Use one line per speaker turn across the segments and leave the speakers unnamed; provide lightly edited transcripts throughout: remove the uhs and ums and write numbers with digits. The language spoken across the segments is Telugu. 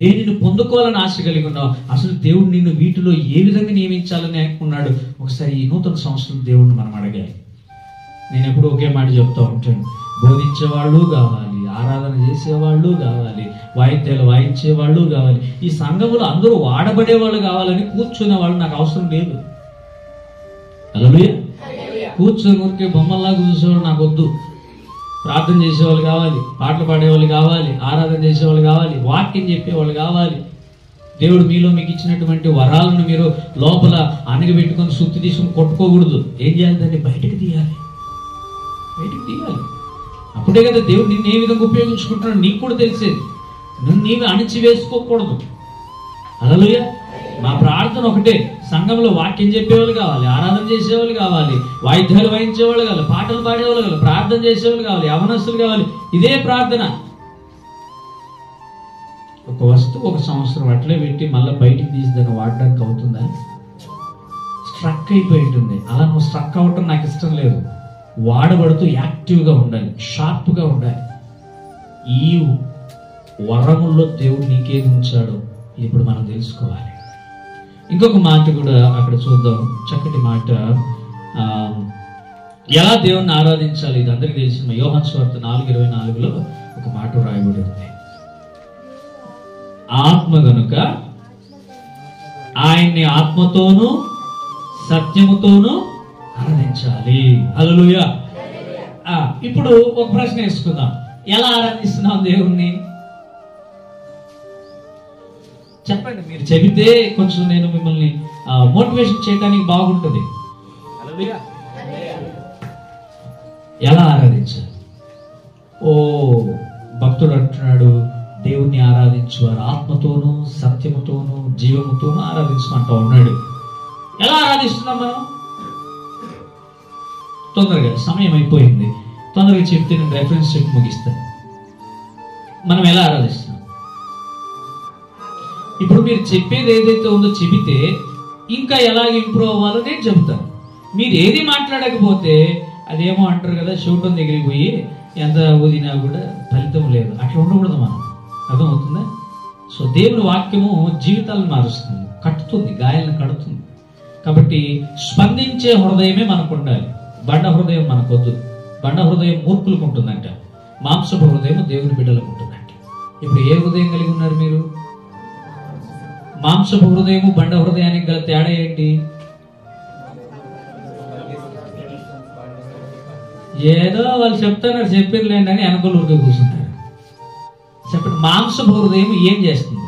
దేనిని పొందుకోవాలని ఆశ కలిగి ఉన్నావు, అసలు దేవుడు నిన్ను వీటిలో ఏ విధంగా నియమించాలని అనుకున్నాడు, ఒకసారి ఈ నూతన సంవత్సరం దేవుడిని మనం అడగాలి. నేను ఎప్పుడు ఒకే మాట చెప్తా ఉంటాను, బోధించేవాళ్ళు కావాలి, ఆరాధన చేసేవాళ్ళు కావాలి, వాయిద్యాలు వాయించేవాళ్ళు కావాలి. ఈ సంఘములో అందరూ వాడబడే వాళ్ళు కావాలని కూర్చునే వాళ్ళు నాకు అవసరం లేదు. హల్లెలూయా. కూర్చొని ఊరికే బొమ్మల్లాగా చూసేవాళ్ళు నాకు వద్దు. ప్రార్థన చేసేవాళ్ళు కావాలి, పాటలు పాడేవాళ్ళు కావాలి, ఆరాధన చేసేవాళ్ళు కావాలి, వాక్యం చెప్పేవాళ్ళు కావాలి. దేవుడు మీలో మీకు ఇచ్చినటువంటి వరాలను మీరు లోపల అనగబెట్టుకొని సుత్తి తీసుకుని కొట్టుకోకూడదు. ఏం చేయాలి? దాన్ని బయటకు తీయాలి. అప్పుడే కదా దేవుడు నిన్ను ఏ విధంగా ఉపయోగించుకుంటున్నాడు నీకు కూడా తెలిసేది. నువ్వు నీవు అణిచి వేసుకోకూడదు. హల్లెలూయా. మా ప్రార్థన ఒకటే, సంఘంలో వాక్యం చెప్పేవాళ్ళు కావాలి, ఆరాధన చేసేవాళ్ళు కావాలి, వాయిద్యాలు వాయించేవాళ్ళు కావాలి, పాటలు పాడేవాళ్ళు కావాలి, ప్రార్థన చేసేవాళ్ళు కావాలి, యవనస్తులు కావాలి. ఇదే ప్రార్థన. ఒక వస్తువు ఒక సంవత్సరం అట్లే పెట్టి మళ్ళీ బయటికి తీసి దాన్ని వాడడానికి అవుతుందా? స్ట్రక్ అయిపోయి ఉంటుంది. అలా నువ్వు స్ట్రక్ అవ్వటం నాకు ఇష్టం లేదు. వాడబడుతూ యాక్టివ్గా ఉండాలి, షార్ప్గా ఉండాలి. ఈ వరముల్లో దేవుడు నీకేది ఉంచాడో ఇప్పుడు మనం తెలుసుకోవాలి. ఇంకొక మాట కూడా అక్కడ చూద్దాం, చక్కటి మాట. ఎలా దేవుణ్ణి ఆరాధించాలి ఇది అందరికీ తెలిసిన యోహాను సువార్త 4:24లో ఒక మాట రాయబడి ఉంది. ఆత్మ గనుక ఆయన్ని ఆత్మతోనూ సత్యముతోనూ ఆరాధించాలి. హల్లెలూయా. ఇప్పుడు ఒక ప్రశ్న వేసుకుందాం, ఎలా ఆరాధిస్తున్నాం దేవుణ్ణి? చెప్పండి. మీరు చెబితే కొంచెం నేను మిమ్మల్ని మోటివేషన్ చేయడానికి బాగుంటుంది. ఎలా ఆరాధించాలి? ఓ భక్తుడు అంటున్నాడు, దేవుణ్ణి ఆరాధించువారు ఆత్మతోనూ సత్యముతోనూ జీవముతోనూ ఆరాధించమంటా ఉన్నాడు. ఎలా ఆరాధిస్తున్నాం మనం? తొందరగా సమయం అయిపోయింది, తొందరగా చెప్తే నేను రెఫరెన్స్ చెప్పి ముగిస్తాను. మనం ఎలా ఆరాధిస్తున్నాం? ఇప్పుడు మీరు చెప్పేది ఏదైతే ఉందో చెబితే ఇంకా ఎలా ఇంప్రూవ్ అవ్వాలో నేను చెబుతాను. మీరు ఏది మాట్లాడకపోతే అదేమో అంటారు కదా, షూటం దగ్గరికి పోయి ఎంత ఊదినా కూడా ఫలితం లేదు. అట్లా ఉండకూడదు మనం. అర్థమవుతుందా? సో దేవుని వాక్యము జీవితాలను మారుస్తుంది, కట్టుతుంది, గాయాలను కడుతుంది. కాబట్టి స్పందించే హృదయమే మనకు ఉండాలి. బండ హృదయం మనకొద్దు. బండ హృదయం మూర్ఖులకు ఉంటుందంట, మాంసపు హృదయం దేవుని బిడ్డలకు ఉంటుందంట. ఇప్పుడు ఏ హృదయం కలిగి ఉన్నారు మీరు? మాంసపు హృదయము బండ హృదయానికి గల తేడా ఏంటి? ఏదో వాళ్ళు చెప్తున్నారు, చెప్పిర్లేండి అని వెనకలు ఉరికి కూర్చుంటారు. చెప్పండి, మాంసపు హృదయం ఏం చేస్తుంది?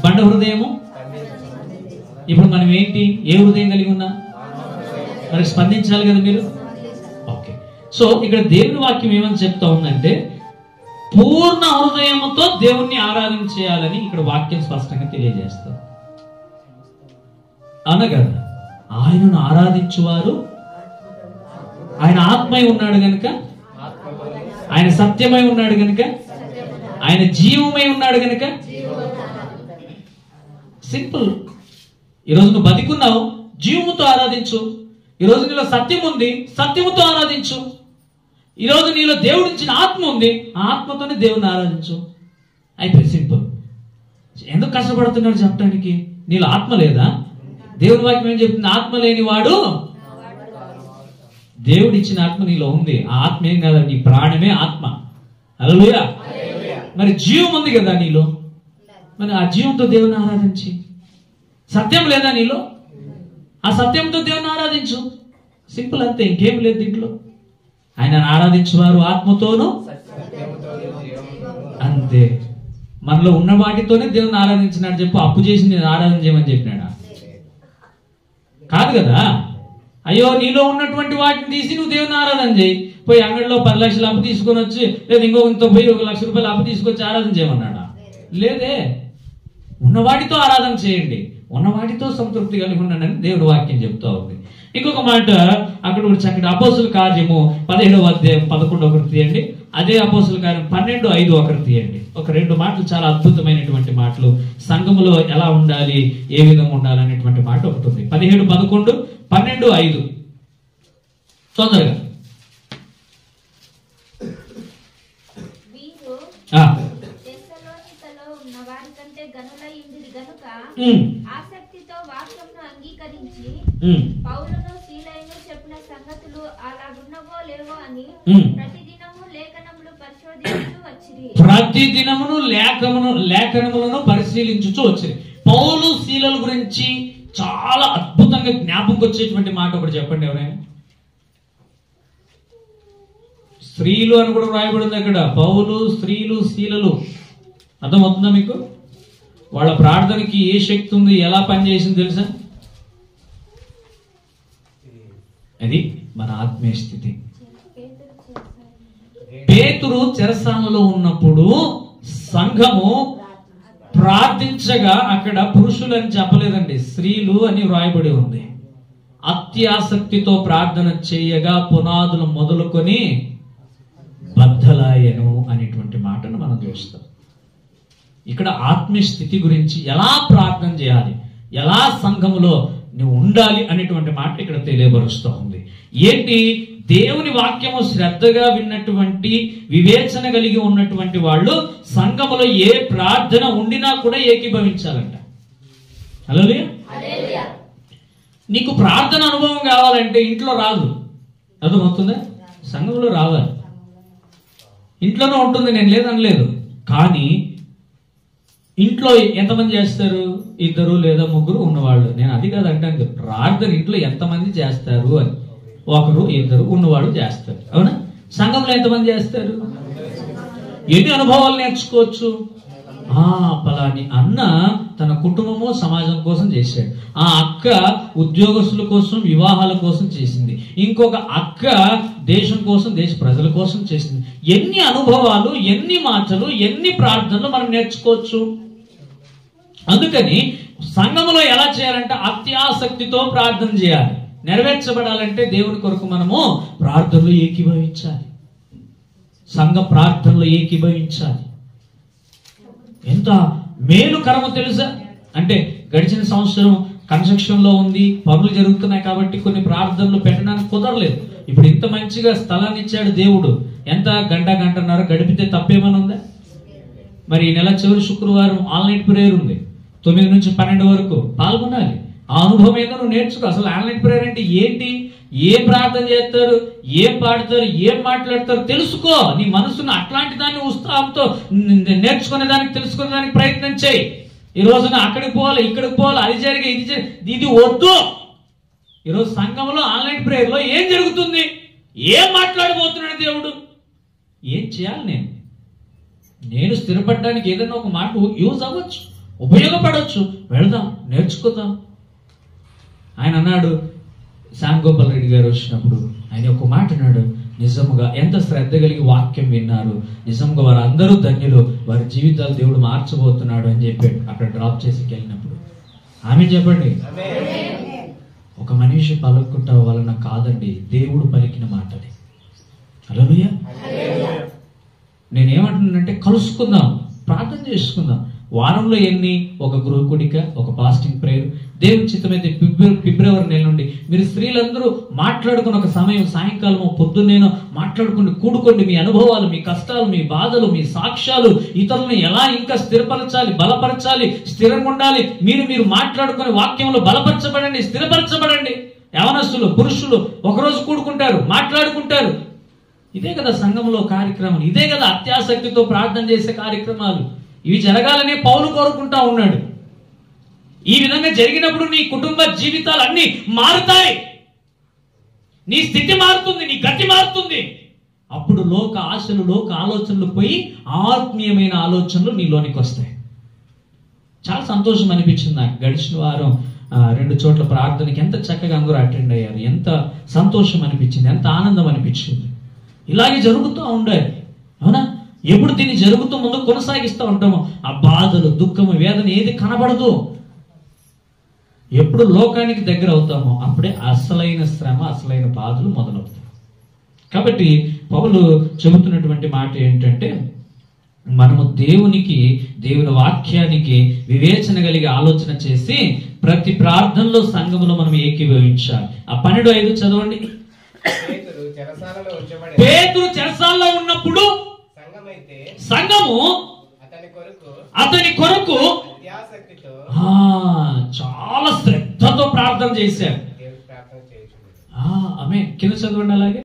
బండ హృదయము. ఇప్పుడు మనం ఏంటి, ఏ హృదయం కలిగి ఉన్నా? మరి స్పందించాలి కదా మీరు. ఓకే. సో ఇక్కడ దేవుని వాక్యం ఏమని చెప్తా ఉందంటే, పూర్ణ హృదయముతో దేవుణ్ణి ఆరాధన చేయాలని ఇక్కడ వాక్యం స్పష్టంగా తెలియజేస్తాం. అవునా కదా? ఆయనను ఆరాధించువారు ఆయన ఆత్మై ఉన్నాడు గనుక, ఆయన సత్యమై ఉన్నాడు గనుక, ఆయన జీవమై ఉన్నాడు గనుక. సింపుల్. ఈరోజు నువ్వు బతికున్నావు, జీవముతో ఆరాధించు. ఈరోజు నీలో సత్యం ఉంది, సత్యముతో ఆరాధించు. ఈరోజు నీలో దేవుడి ఇచ్చిన ఆత్మ ఉంది, ఆ ఆత్మతోనే దేవుని ఆరాధించు. అయిపోయి సింపుల్. ఎందుకు కష్టపడుతున్నాడు చెప్పడానికి? నీలో ఆత్మ లేదా? దేవుని వాక్యం ఏం చెప్తుంది? ఆత్మ లేని వాడు, దేవుడి ఇచ్చిన ఆత్మ నీలో ఉంది. ఆ ఆత్మ ఏం కదా, నీ ప్రాణమే ఆత్మ. హల్లెలూయా. మరి జీవం ఉంది కదా నీలో, మరి ఆ జీవంతో దేవుని ఆరాధించి. సత్యం లేదా నీలో? ఆ సత్యంతో దేవుని ఆరాధించు. సింపుల్, అంతే, ఇంకేం లేదు దీంట్లో. ఆయనను ఆరాధించేవారు ఆత్మతోనూ, అంతే. మనలో ఉన్న వాటితోనే దేవుని ఆరాధించినాడు చెప్పు. అప్పు చేసి నేను ఆరాధన చేయమని చెప్పినాడా? కాదు కదా. అయ్యో, నీలో ఉన్నటువంటి వాటిని తీసి నువ్వు దేవుని ఆరాధన చేయి. పోయి అంగడిలో 10 లక్షలు అప్పు తీసుకొని వచ్చి, లేదా ఇంకో పోయి 1 లక్ష రూపాయలు అప్పు తీసుకొచ్చి ఆరాధన చేయమన్నాడా? లేదే. ఉన్నవాటితో ఆరాధన చేయండి, ఉన్నవాటితో సంతృప్తి కలిగి ఉండండి అని దేవుడి వాక్యం చెప్తా ఉంది. ఇంకొక మాట అక్కడ కూడా చక్కటి అపోస్తుల కార్యము 17వ అధ్యాయం 11 ఒకటి తీయండి. అదే అపోస్తుల కార్యం 12:5 ఒకటి తీయండి. ఒక 2 మాటలు చాలా అద్భుతమైనటువంటి మాటలు, సంఘములో ఎలా ఉండాలి, ఏ విధంగా ఉండాలి అనేటువంటి మాట ఒకటి ఉంది. 17:11, 12:5 తొందరగా.
ఉన్న వారి కంటే గనులై ఉండిరి గనుక ఆసక్తితో వాక్యమును అంగీకరించి పౌలును సీలయును చెప్పిన సంగతులు అలాగున్నవో లేవో అని ప్రతిదినము లేఖనములు పరిశోధించుచూ వచ్చిరి.
ప్రతిదినమును లేఖనములను పరిశీలించుచూ వచ్చిరి. పౌలు శీలల గురించి చాలా అద్భుతంగా జ్ఞాపకం వచ్చేటువంటి మాట ఒకటి చెప్పండి ఎవరైనా. స్త్రీలు అని కూడా రాయబడింది అక్కడ. పౌలు, స్త్రీలు, శీలలు. అర్థమవుతుందా మీకు? వాళ్ళ ప్రార్థనకి ఏ శక్తి ఉంది, ఎలా పనిచేసింది తెలుసా? అది మన ఆత్మీయ స్థితి. పేతురు చెరసాలలో ఉన్నప్పుడు సంఘము ప్రార్థించగా అక్కడ పురుషులు అని చెప్పలేదండి, స్త్రీలు అని వ్రాయబడి ఉంది. అత్యాసక్తితో ప్రార్థన చేయగా పునాదులు మొదలుకొని బద్దలాయను అనేటువంటి మాటను మనం చూస్తాం. ఇక్కడ ఆత్మీయ స్థితి గురించి ఎలా ప్రార్థన చేయాలి, ఎలా సంఘములో నువ్వు ఉండాలి అనేటువంటి మాట ఇక్కడ తెలియబరుస్తూ ఉంది. ఏంటి? దేవుని వాక్యము శ్రద్ధగా విన్నటువంటి, వివేచన కలిగి ఉన్నటువంటి వాళ్ళు సంఘములో ఏ ప్రార్థన ఉండినా కూడా ఏకీభవించాలంట. హల్లెలూయా. నీకు ప్రార్థన అనుభవం కావాలంటే ఇంట్లో రాదు, అర్థమవుతుందా? సంఘంలో రావాలి. ఇంట్లోనే ఉంటుంది, నేను లేదనలేదు. కానీ ఇంట్లో ఎంతమంది చేస్తారు? 2 లేదా 3 ఉన్నవాళ్ళు. నేను అది కాదు అంటాను. ప్రార్థన ఇంట్లో ఎంతమంది చేస్తారు అని. 1, 2 ఉన్నవాళ్ళు చేస్తారు. అవునా? సంఘంలో ఎంతమంది చేస్తారు? ఎన్ని అనుభవాలు నేర్చుకోవచ్చు? పలాని అన్న తన కుటుంబము సమాజం కోసం చేశాడు. ఆ అక్క ఉద్యోగస్తుల కోసం, వివాహాల కోసం చేసింది. ఇంకొక అక్క దేశం కోసం, దేశ ప్రజల కోసం చేసింది. ఎన్ని అనుభవాలు, ఎన్ని మాటలు, ఎన్ని ప్రార్థనలు మనం నేర్చుకోవచ్చు. అందుకని సంఘములో ఎలా చేయాలంటే అత్యాసక్తితో ప్రార్థన చేయాలి. నెరవేర్చబడాలంటే దేవుని కొరకు మనము ప్రార్థనలో ఏకీభవించాలి, సంఘ ప్రార్థనలో ఏకీభవించాలి. ఎంత మేలుకరమో తెలుసా? అంటే గడిచిన సంవత్సరం కన్స్ట్రక్షన్ లో ఉంది, పనులు జరుగుతున్నాయి కాబట్టి కొన్ని ప్రార్థనలు పెట్టడానికి కుదరలేదు. ఇప్పుడు ఇంత మంచిగా స్థలాన్ని ఇచ్చాడు దేవుడు. ఎంత గంటన్నర గడిపితే తప్పేమని ఉందా? మరి ఈ నెల చివరి శుక్రవారం ఆన్లైన్ ప్రేయర్ ఉంది. 9 నుంచి 12 వరకు పాల్గొనాలి. ఆ అనుభవం ఏదో నువ్వు నేర్చుకో. అసలు ఆన్లైన్ ప్రేయర్ అంటే ఏంటి, ఏం ప్రార్థన చేస్తారు, ఏం పాడతారు, ఏం మాట్లాడతారు తెలుసుకో. నీ మనసును అట్లాంటి దాన్ని ఉత్సాహంతో నేర్చుకునే దానికి, తెలుసుకునే దానికి ప్రయత్నం చేయి. ఈ రోజున అక్కడికి పోవాలి, ఇక్కడికి పోవాలి, అది జరిగే, ఇది జరిగే, ఇది వద్దు. ఈరోజు సంఘంలో ఆన్లైన్ ప్రేయర్లో ఏం జరుగుతుంది, ఏం మాట్లాడబోతున్నాడు దేవుడు, ఏం చేయాలి? నేను స్థిరపడడానికి ఏదైనా ఒక మాట యూజ్ అవ్వచ్చు, ఉపయోగపడవచ్చు. వెళదాం, నేర్చుకుందాం. ఆయన అన్నాడు, శ్యామ్ గోపాల్ రెడ్డి గారు వచ్చినప్పుడు ఆయన ఒక మాట అన్నాడు, నిజముగా ఎంత శ్రద్ధ కలిగి వాక్యం విన్నారు, నిజంగా వారు అందరూ ధన్యులు, వారి జీవితాలు దేవుడు మార్చబోతున్నాడు అని చెప్పాడు. అక్కడ డ్రాప్ చేసి వెళ్ళినప్పుడు ఆమె చెప్పండి. ఒక మనిషి పలుకుట వలన కాదండి, దేవుడు పలికిన మాటది. హల్లెలూయా. నేనేమంటున్నానంటే కలుసుకుందాం, ప్రార్థన చేసుకుందాం. వారంలో ఎన్ని, ఒక గృహకుడిక, ఒక ఫాస్టింగ్ ప్రేయర్. దేవుని చిత్తమైతే ఫిబ్రవరి నెల నుండి మీరు స్త్రీలందరూ మాట్లాడుకుని ఒక సమయం, సాయంకాలం పొద్దున్నేనో మాట్లాడుకుని కూడుకోండి. మీ అనుభవాలు, మీ కష్టాలు, మీ బాధలు, మీ సాక్ష్యాలు, ఇతరులను ఎలా ఇంకా స్థిరపరచాలి, బలపరచాలి, స్థిరంగా ఉండాలి, మీరు మాట్లాడుకుని వాక్యంలో బలపరచబడండి, స్థిరపరచబడండి. యవనస్తులు, పురుషులు ఒకరోజు కూడుకుంటారు, మాట్లాడుకుంటారు. ఇదే కదా సంఘంలో కార్యక్రమాలు, ఇదే కదా అత్యాసక్తితో ప్రార్థన చేసే కార్యక్రమాలు. ఇవి జరగాలని పౌలు కోరుకుంటా ఉన్నాడు. ఈ విధంగా జరిగినప్పుడు నీ కుటుంబ జీవితాలు అన్ని మారుతాయి, నీ స్థితి మారుతుంది, నీ గతి మారుతుంది. అప్పుడు లోక ఆశలు, లోక ఆలోచనలు పోయి ఆత్మీయమైన ఆలోచనలు నీలోనికి వస్తాయి. చాలా సంతోషం అనిపించింది నాకు. గడిచిన వారం 2 చోట్ల ప్రార్థనకి ఎంత చక్కగా అందరూ అటెండ్ అయ్యారు. ఎంత సంతోషం అనిపించింది, ఎంత ఆనందం అనిపించింది. ఇలాగే జరుగుతూ ఉండాలి. అవునా? ఎప్పుడు దీన్ని జరుగుతూ ముందు కొనసాగిస్తూ ఉంటామో ఆ బాధలు, దుఃఖము, వేదన ఏది కనబడదు. ఎప్పుడు లోకానికి దగ్గర అవుతామో అప్పుడే అసలైన శ్రమ, అసలైన బాధలు మొదలవుతాయి. కాబట్టి పౌలు చెబుతున్నటువంటి మాట ఏంటంటే, మనము దేవుని వాక్యానికి వివేచన కలిగి ఆలోచన చేసి ప్రతి ప్రార్థనలో సంఘములో మనం ఏకీభవించాలి. ఆ 12:5 చదవండి. పేతురు చెరసాలలో ఉన్నప్పుడు సంఘము అతని కొరకు చాలా శ్రద్ధతో ప్రార్థన చేశారు. ఆమె కింద చదవండి అలాగే.